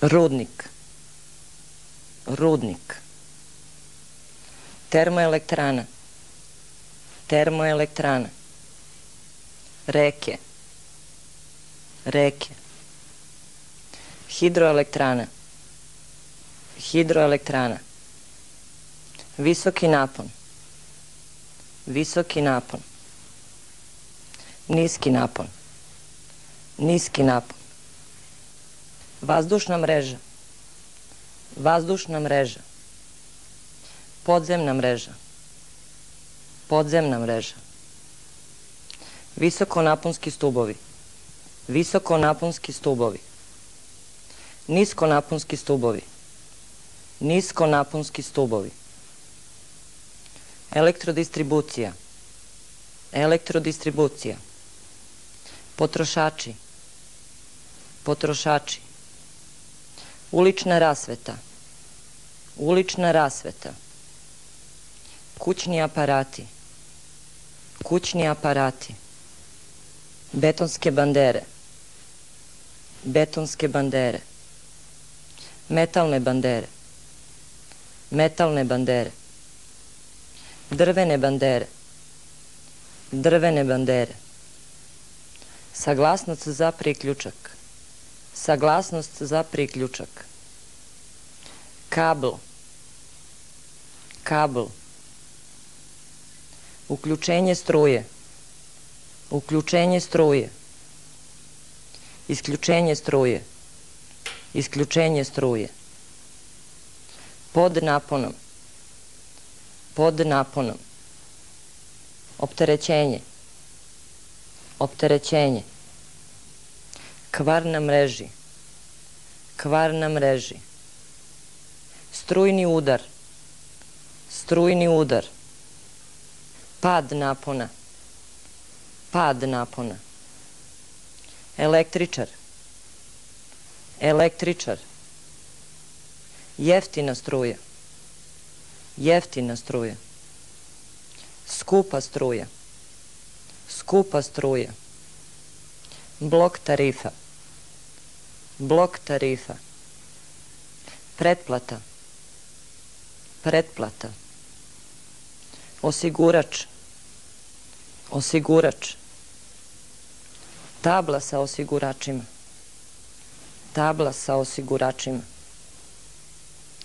Rudnik, rudnik. Termoelektrana, termoelektrana. Reke, reke. Hidroelektrana, hidroelektrana. Visoki napon, visoki napon. Niski napon, niski napon. Vazdušna mreža, vazdušna mreža. Podzemna mreža, podzemna mreža. Visokonaponski stubovi, visokonaponski stubovi. Niskonaponski stubovi, niskonaponski stubovi. Elektrodistribucija, elektrodistribucija. Potrošači, potrošači. Ulična rasveta, ulična rasveta. Kućni aparati, kućni aparati. Betonske bandere, betonske bandere. Metalne bandere, metalne bandere. Drvene bandere, drvene bandere. Saglasnost za priključak, saglasnost za priključak. Kabel, kabel. Uključenje struje, uključenje struje. Isključenje struje, isključenje struje. Pod naponom, pod naponom. Opterećenje, opterećenje. Kvar na mreži, kvar na mreži. Strujni udar, strujni udar. Pad napona, pad napona. Električar, električar. Jeftina struja, jeftina struja. Skupa struja, skupa struja. Blok tarifa, blok tarifa. Pretplata, pretplata. Osigurač, osigurač. Tabla sa osiguračima, tabla sa osiguračima.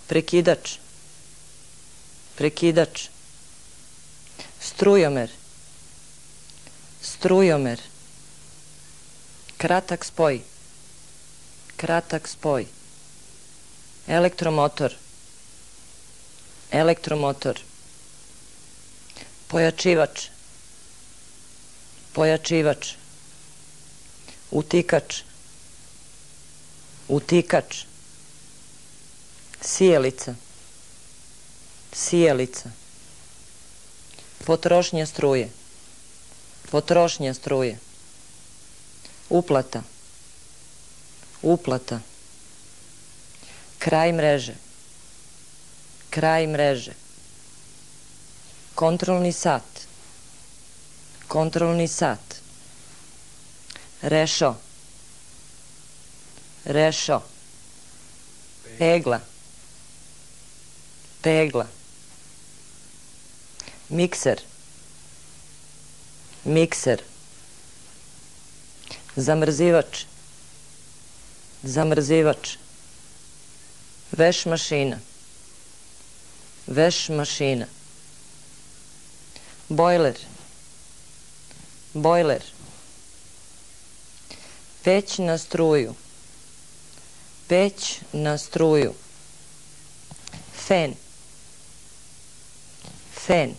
Prekidač, prekidač. Strujomer, strujomer. Kratak spoj, kratak spoj. Elektromotor, elektromotor. Pojačivač, pojačivač. Utikač, utikač. Sijalica, sijalica. Potrošnja struje, potrošnja struje. Uplata, uplata. Kraj mreže, kraj mreže. Kontrolni sat, kontrolni sat. Rešo, rešo. Pegla, pegla. Mikser, mikser. Zamrzivač, zamrzivač. Veš mašina, veš mašina. Bojler, bojler. Peć na struju, peć na struju. Fen, fen.